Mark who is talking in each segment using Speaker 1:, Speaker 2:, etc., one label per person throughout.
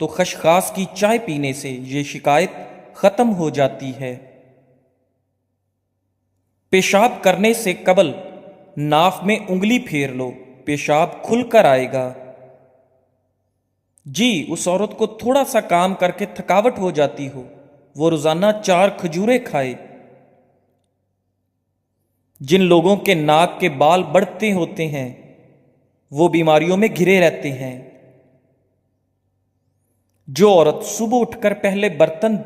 Speaker 1: تو خشخاش کی چائے پینے سے یہ شکایت ختم ہو جاتی ہے۔ پیشاب کرنے سے قبل ناف میں انگلی پھیر لو، پیشاب کھل کر آئے گا۔ جی، اس عورت کو تھوڑا سا کام کر کے تھکاوٹ ہو جاتی ہو، وہ روزانہ 4 کھجوریں کھائے۔ جن لوگوں کے ناک کے بال بڑھتے ہوتے ہیں وہ بیماریوں میں گھرے رہتے ہیں۔ جو عورت صبح اٹھ کر پہلے برتن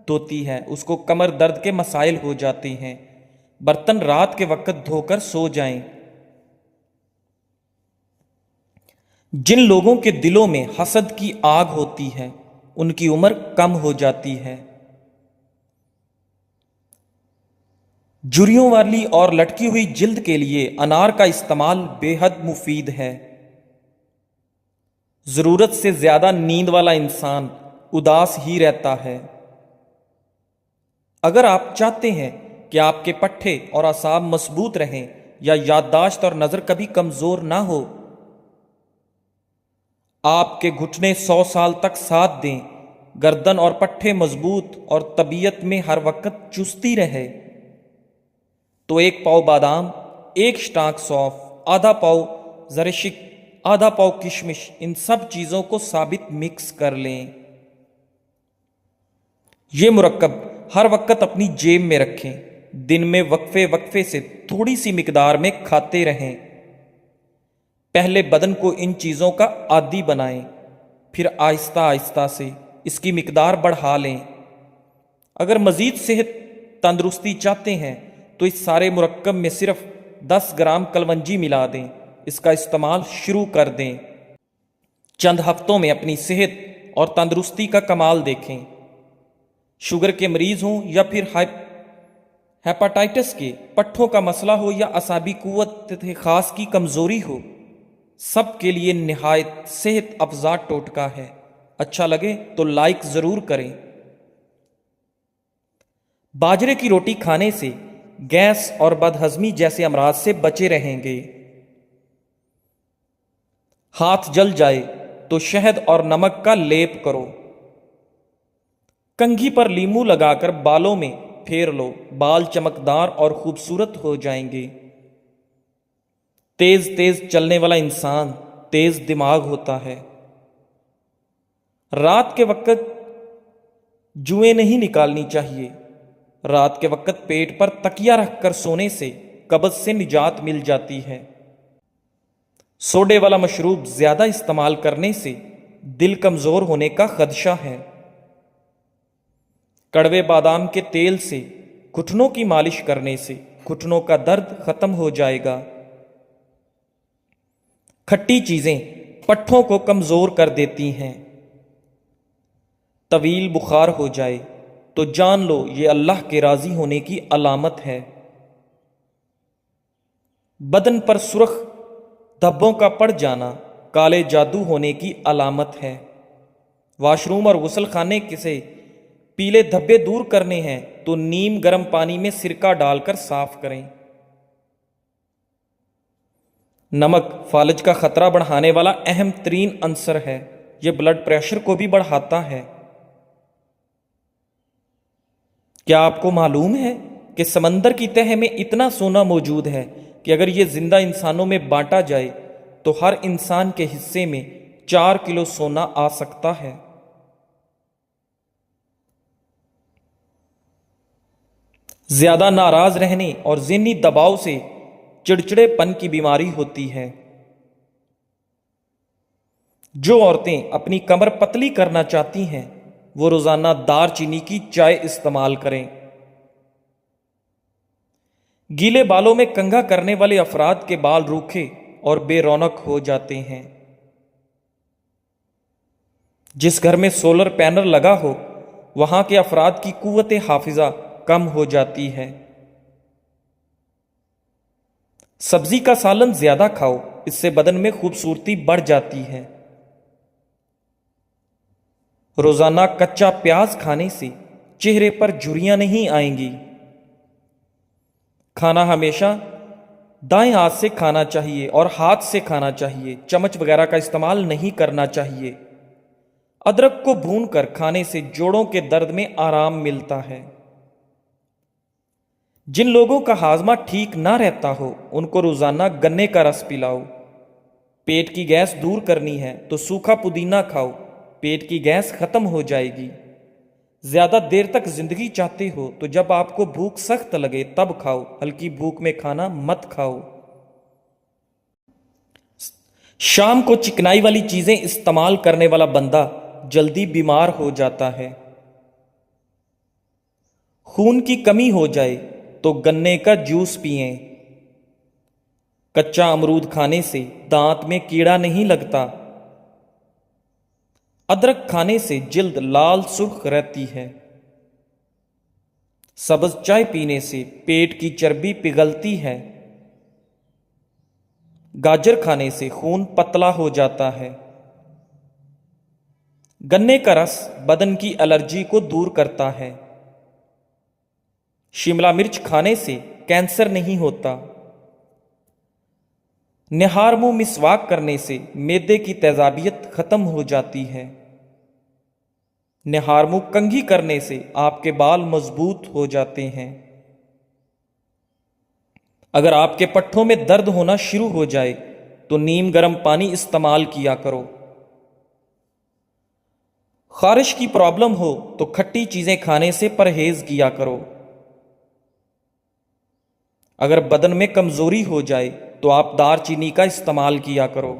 Speaker 1: دھوتی ہے اس کو کمر درد کے مسائل ہو جاتے ہیں۔ برتن رات کے وقت دھو کر سو جائیں۔ جن لوگوں کے دلوں میں حسد کی آگ ہوتی ہے ان کی عمر کم ہو جاتی ہے۔ جھریوں والی اور لٹکی ہوئی جلد کے لیے انار کا استعمال بے حد مفید ہے۔ ضرورت سے زیادہ نیند والا انسان اداس ہی رہتا ہے۔ اگر آپ چاہتے ہیں کہ آپ کے پٹھے اور اعصاب مضبوط رہیں یا یادداشت اور نظر کبھی کمزور نہ ہو، آپ کے گھٹنے 100 سال تک ساتھ دیں، گردن اور پٹھے مضبوط اور طبیعت میں ہر وقت چستی رہے، تو 1 پاؤ بادام، 1 شٹانک سونف، آدھا پاؤ زرشک، آدھا پاؤ کشمش، ان سب چیزوں کو ثابت مکس کر لیں۔ یہ مرکب ہر وقت اپنی جیب میں رکھیں، دن میں وقفے وقفے سے تھوڑی سی مقدار میں کھاتے رہیں۔ پہلے بدن کو ان چیزوں کا عادی بنائیں، پھر آہستہ آہستہ سے اس کی مقدار بڑھا لیں۔ اگر مزید صحت تندرستی چاہتے ہیں تو اس سارے مرکب میں صرف 10 گرام کلونجی ملا دیں، اس کا استعمال شروع کر دیں۔ چند ہفتوں میں اپنی صحت اور تندرستی کا کمال دیکھیں۔ شوگر کے مریض ہوں یا پھر ہیپاٹائٹس کے، پٹھوں کا مسئلہ ہو یا اعصابی قوت خاص کی کمزوری ہو، سب کے لیے نہایت صحت افزا ٹوٹکا ہے۔ اچھا لگے تو لائک ضرور کریں۔ باجرے کی روٹی کھانے سے گیس اور بدہضمی جیسے امراض سے بچے رہیں گے۔ ہاتھ جل جائے تو شہد اور نمک کا لیپ کرو۔ کنگھی پر لیمو لگا کر بالوں میں پھیر لو، بال چمکدار اور خوبصورت ہو جائیں گے۔ تیز تیز چلنے والا انسان تیز دماغ ہوتا ہے۔ رات کے وقت جوئیں نہیں نکالنی چاہیے۔ رات کے وقت پیٹ پر تکیہ رکھ کر سونے سے قبض سے نجات مل جاتی ہے۔ سوڈے والا مشروب زیادہ استعمال کرنے سے دل کمزور ہونے کا خدشہ ہے۔ کڑوے بادام کے تیل سے گھٹنوں کی مالش کرنے سے گھٹنوں کا درد ختم ہو جائے گا۔ کھٹی چیزیں پٹھوں کو کمزور کر دیتی ہیں۔ طویل بخار ہو جائے تو جان لو یہ اللہ کے راضی ہونے کی علامت ہے۔ بدن پر سرخ دھبوں کا پڑ جانا کالے جادو ہونے کی علامت ہے۔ واش روم اور غسل خانے سے پیلے دھبے دور کرنے ہیں تو نیم گرم پانی میں سرکہ ڈال کر صاف کریں۔ نمک فالج کا خطرہ بڑھانے والا اہم ترین عنصر ہے۔ یہ بلڈ پریشر کو بھی بڑھاتا ہے۔ کیا آپ کو معلوم ہے کہ سمندر کی تہہ میں اتنا سونا موجود ہے کہ اگر یہ زندہ انسانوں میں بانٹا جائے تو ہر انسان کے حصے میں 4 کلو سونا آ سکتا ہے۔ زیادہ ناراض رہنے اور ذہنی دباؤ سے چڑچڑے پن کی بیماری ہوتی ہے۔ جو عورتیں اپنی کمر پتلی کرنا چاہتی ہیں وہ روزانہ دار چینی کی چائے استعمال کریں۔ گیلے بالوں میں کنگھا کرنے والے افراد کے بال روکھے اور بے رونق ہو جاتے ہیں۔ جس گھر میں سولر پینل لگا ہو وہاں کے افراد کی قوت حافظہ کم ہو جاتی ہے۔ سبزی کا سالن زیادہ کھاؤ، اس سے بدن میں خوبصورتی بڑھ جاتی ہے۔ روزانہ کچا پیاز کھانے سے چہرے پر جھریاں نہیں آئیں گی۔ کھانا ہمیشہ دائیں ہاتھ سے کھانا چاہیے اور ہاتھ سے کھانا چاہیے، چمچ وغیرہ کا استعمال نہیں کرنا چاہیے۔ ادرک کو بھون کر کھانے سے جوڑوں کے درد میں آرام ملتا ہے۔ جن لوگوں کا ہاضمہ ٹھیک نہ رہتا ہو ان کو روزانہ گنے کا رس پلاؤ۔ پیٹ کی گیس دور کرنی ہے تو سوکھا پودینہ کھاؤ، پیٹ کی گیس ختم ہو جائے گی۔ زیادہ دیر تک زندگی چاہتے ہو تو جب آپ کو بھوک سخت لگے تب کھاؤ، ہلکی بھوک میں کھانا مت کھاؤ۔ شام کو چکنائی والی چیزیں استعمال کرنے والا بندہ جلدی بیمار ہو جاتا ہے۔ خون کی کمی ہو جائے تو گنے کا جوس پئیں۔ کچا امرود کھانے سے دانت میں کیڑا نہیں لگتا۔ ادرک کھانے سے جلد لال سرخ رہتی ہے۔ سبز چائے پینے سے پیٹ کی چربی پگھلتی ہے۔ گاجر کھانے سے خون پتلا ہو جاتا ہے۔ گنے کا رس بدن کی الرجی کو دور کرتا ہے۔ شملہ مرچ کھانے سے کینسر نہیں ہوتا۔ نہار منہ مسواک کرنے سے معدے کی تیزابیت ختم ہو جاتی ہے۔ نہار منہ کنگھی کرنے سے آپ کے بال مضبوط ہو جاتے ہیں۔ اگر آپ کے پٹھوں میں درد ہونا شروع ہو جائے تو نیم گرم پانی استعمال کیا کرو۔ خارش کی پرابلم ہو تو کھٹی چیزیں کھانے سے پرہیز کیا کرو۔ اگر بدن میں کمزوری ہو جائے تو آپ دار چینی کا استعمال کیا کرو۔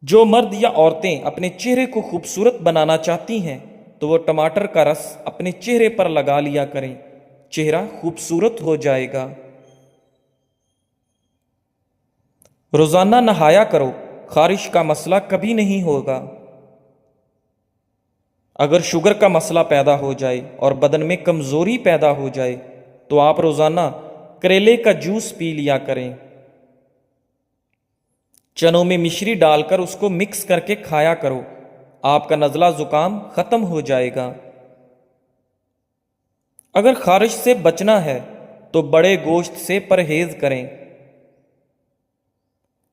Speaker 1: جو مرد یا عورتیں اپنے چہرے کو خوبصورت بنانا چاہتی ہیں تو وہ ٹماٹر کا رس اپنے چہرے پر لگا لیا کریں، چہرہ خوبصورت ہو جائے گا۔ روزانہ نہایا کرو، خارش کا مسئلہ کبھی نہیں ہوگا۔ اگر شوگر کا مسئلہ پیدا ہو جائے اور بدن میں کمزوری پیدا ہو جائے تو آپ روزانہ کریلے کا جوس پی لیا کریں۔ چنوں میں مشری ڈال کر اس کو مکس کر کے کھایا کرو، آپ کا نزلہ زکام ختم ہو جائے گا۔ اگر خارش سے بچنا ہے تو بڑے گوشت سے پرہیز کریں۔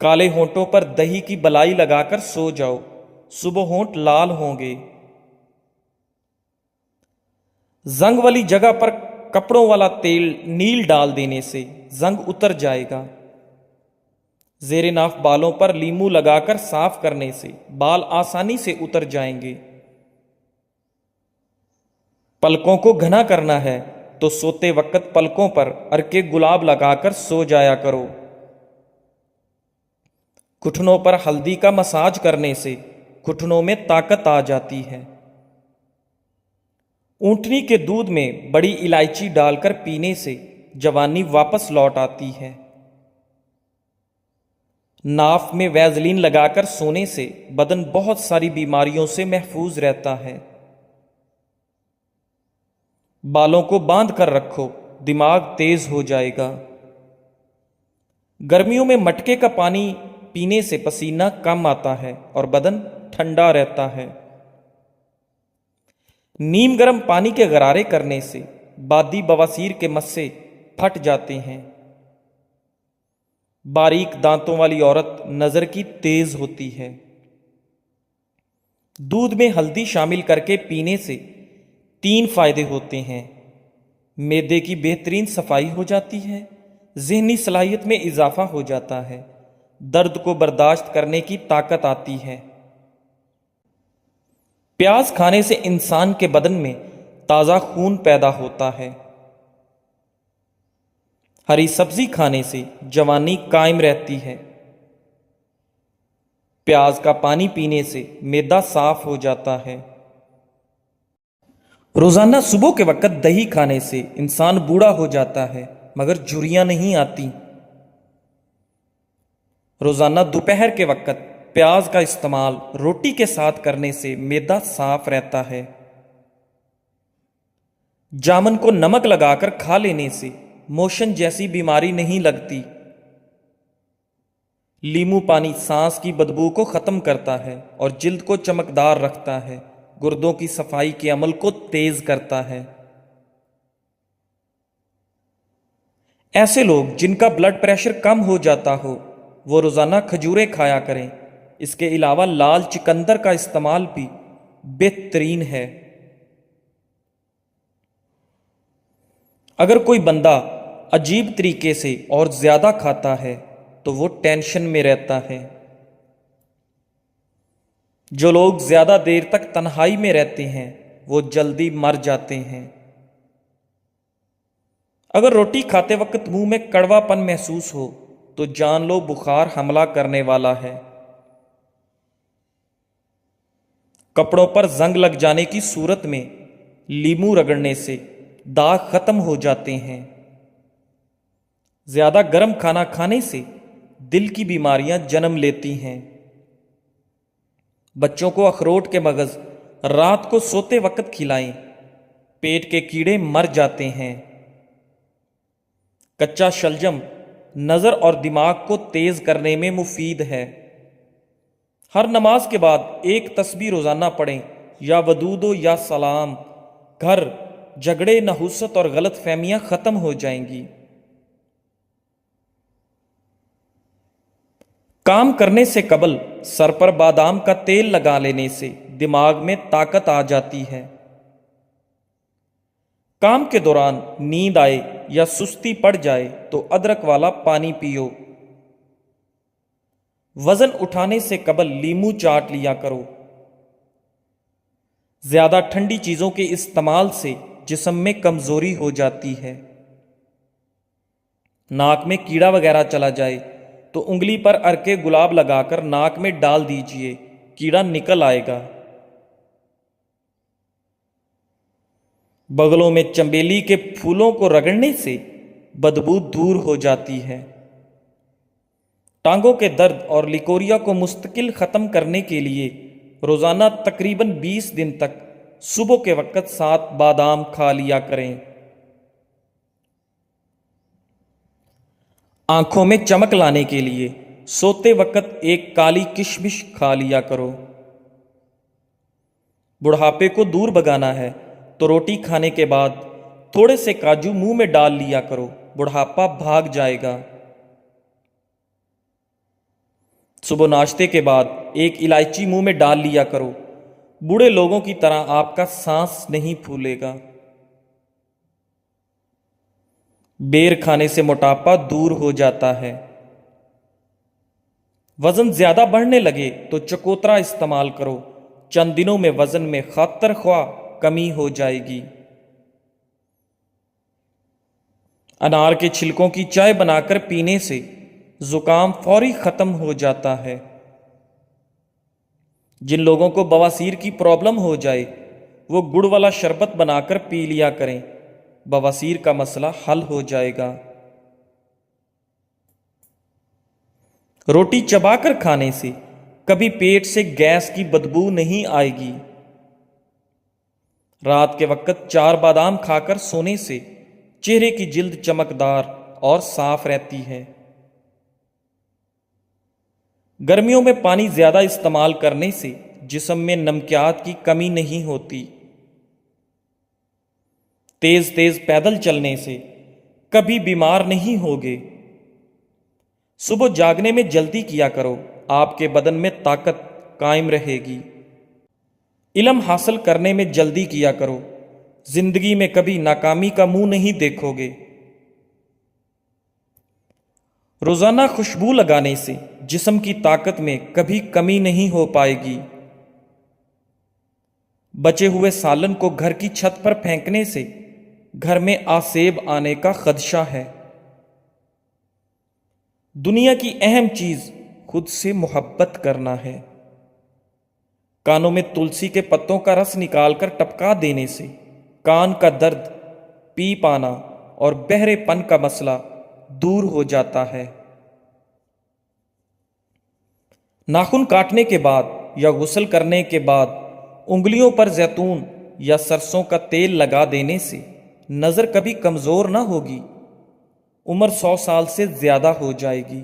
Speaker 1: کالے ہونٹوں پر دہی کی بلائی لگا کر سو جاؤ، صبح ہونٹ لال ہوں گے۔ زنگ والی جگہ پر کپڑوں والا تیل نیل ڈال دینے سے زنگ اتر جائے گا۔ زیر ناف بالوں پر لیمو لگا کر صاف کرنے سے بال آسانی سے اتر جائیں گے۔ پلکوں کو گھنا کرنا ہے تو سوتے وقت پلکوں پر ارکے گلاب لگا کر سو جایا کرو۔ گھٹنوں پر ہلدی کا مساج کرنے سے گھٹنوں میں طاقت آ جاتی ہے۔ اونٹنی کے دودھ میں بڑی الائچی ڈال کر پینے سے جوانی واپس لوٹ آتی ہے۔ ناف میں ویزلین لگا کر سونے سے بدن بہت ساری بیماریوں سے محفوظ رہتا ہے۔ بالوں کو باندھ کر رکھو، دماغ تیز ہو جائے گا۔ گرمیوں میں مٹکے کا پانی پینے سے پسینہ کم آتا ہے اور بدن ٹھنڈا رہتا ہے۔ نیم گرم پانی کے غرارے کرنے سے بادی بواسیر کے مسے پھٹ جاتے ہیں۔ باریک دانتوں والی عورت نظر کی تیز ہوتی ہے۔ دودھ میں ہلدی شامل کر کے پینے سے 3 فائدے ہوتے ہیں۔ معدے کی بہترین صفائی ہو جاتی ہے، ذہنی صلاحیت میں اضافہ ہو جاتا ہے، درد کو برداشت کرنے کی طاقت آتی ہے۔ پیاز کھانے سے انسان کے بدن میں تازہ خون پیدا ہوتا ہے۔ ہری سبزی کھانے سے جوانی قائم رہتی ہے۔ پیاز کا پانی پینے سے معدہ صاف ہو جاتا ہے۔ روزانہ صبح کے وقت دہی کھانے سے انسان بوڑھا ہو جاتا ہے مگر جھریاں نہیں آتی۔ روزانہ دوپہر کے وقت پیاز کا استعمال روٹی کے ساتھ کرنے سے معدہ صاف رہتا ہے۔ جامن کو نمک لگا کر کھا لینے سے موشن جیسی بیماری نہیں لگتی۔ لیمو پانی سانس کی بدبو کو ختم کرتا ہے اور جلد کو چمکدار رکھتا ہے، گردوں کی صفائی کے عمل کو تیز کرتا ہے۔ ایسے لوگ جن کا بلڈ پریشر کم ہو جاتا ہو وہ روزانہ کھجوریں کھایا کریں، اس کے علاوہ لال چقندر کا استعمال بھی بہترین ہے۔ اگر کوئی بندہ عجیب طریقے سے اور زیادہ کھاتا ہے تو وہ ٹینشن میں رہتا ہے۔ جو لوگ زیادہ دیر تک تنہائی میں رہتے ہیں وہ جلدی مر جاتے ہیں۔ اگر روٹی کھاتے وقت منہ میں کڑوا پن محسوس ہو تو جان لو بخار حملہ کرنے والا ہے۔ کپڑوں پر زنگ لگ جانے کی صورت میں لیموں رگڑنے سے داغ ختم ہو جاتے ہیں۔ زیادہ گرم کھانا کھانے سے دل کی بیماریاں جنم لیتی ہیں۔ بچوں کو اخروٹ کے مغز رات کو سوتے وقت کھلائیں، پیٹ کے کیڑے مر جاتے ہیں۔ کچا شلجم نظر اور دماغ کو تیز کرنے میں مفید ہے۔ ہر نماز کے بعد ایک تسبیح روزانہ پڑھیں، یا ودود و یا سلام۔ گھر، جھگڑے، نحوست اور غلط فہمیاں ختم ہو جائیں گی۔ کام کرنے سے قبل سر پر بادام کا تیل لگا لینے سے دماغ میں طاقت آ جاتی ہے۔ کام کے دوران نیند آئے یا سستی پڑ جائے تو ادرک والا پانی پیو۔ وزن اٹھانے سے قبل لیموں چاٹ لیا کرو۔ زیادہ ٹھنڈی چیزوں کے استعمال سے جسم میں کمزوری ہو جاتی ہے۔ ناک میں کیڑا وغیرہ چلا جائے تو انگلی پر ارکے گلاب لگا کر ناک میں ڈال دیجئے، کیڑا نکل آئے گا۔ بغلوں میں چنبیلی کے پھولوں کو رگڑنے سے بدبو دور ہو جاتی ہے۔ ٹانگوں کے درد اور لیکوریا کو مستقل ختم کرنے کے لیے روزانہ تقریباً 20 دن تک صبح کے وقت 7 بادام کھا لیا کریں۔ آنکھوں میں چمک لانے کے لیے سوتے وقت ایک کالی کشمش کھا لیا کرو۔ بڑھاپے کو دور بھگانا ہے تو روٹی کھانے کے بعد تھوڑے سے کاجو منہ میں ڈال لیا کرو، بڑھاپا بھاگ جائے گا۔ صبح ناشتے کے بعد ایک الائچی منہ میں ڈال لیا کرو، بوڑھے لوگوں کی طرح آپ کا سانس نہیں پھولے گا۔ بیر کھانے سے موٹاپا دور ہو جاتا ہے۔ وزن زیادہ بڑھنے لگے تو چکوترا استعمال کرو، چند دنوں میں وزن میں خاطر خواہ کمی ہو جائے گی۔ انار کے چھلکوں کی چائے بنا کر پینے سے زکام فوری ختم ہو جاتا ہے۔ جن لوگوں کو بواسیر کی پرابلم ہو جائے وہ گڑ والا شربت بنا کر پی لیا کریں، بواسیر کا مسئلہ حل ہو جائے گا۔ روٹی چبا کر کھانے سے کبھی پیٹ سے گیس کی بدبو نہیں آئے گی۔ رات کے وقت 4 بادام کھا کر سونے سے چہرے کی جلد چمکدار اور صاف رہتی ہے۔ گرمیوں میں پانی زیادہ استعمال کرنے سے جسم میں نمکیات کی کمی نہیں ہوتی۔ تیز تیز پیدل چلنے سے کبھی بیمار نہیں ہوگے۔ صبح جاگنے میں جلدی کیا کرو، آپ کے بدن میں طاقت قائم رہے گی۔ علم حاصل کرنے میں جلدی کیا کرو، زندگی میں کبھی ناکامی کا منہ نہیں دیکھو گے۔ روزانہ خوشبو لگانے سے جسم کی طاقت میں کبھی کمی نہیں ہو پائے گی۔ بچے ہوئے سالن کو گھر کی چھت پر پھینکنے سے گھر میں آسیب آنے کا خدشہ ہے۔ دنیا کی اہم چیز خود سے محبت کرنا ہے۔ کانوں میں تلسی کے پتوں کا رس نکال کر ٹپکا دینے سے کان کا درد، پیپ آنا اور بہرے پن کا مسئلہ دور ہو جاتا ہے۔ ناخن کاٹنے کے بعد یا غسل کرنے کے بعد انگلیوں پر زیتون یا سرسوں کا تیل لگا دینے سے نظر کبھی کمزور نہ ہوگی، عمر 100 سال سے زیادہ ہو جائے گی۔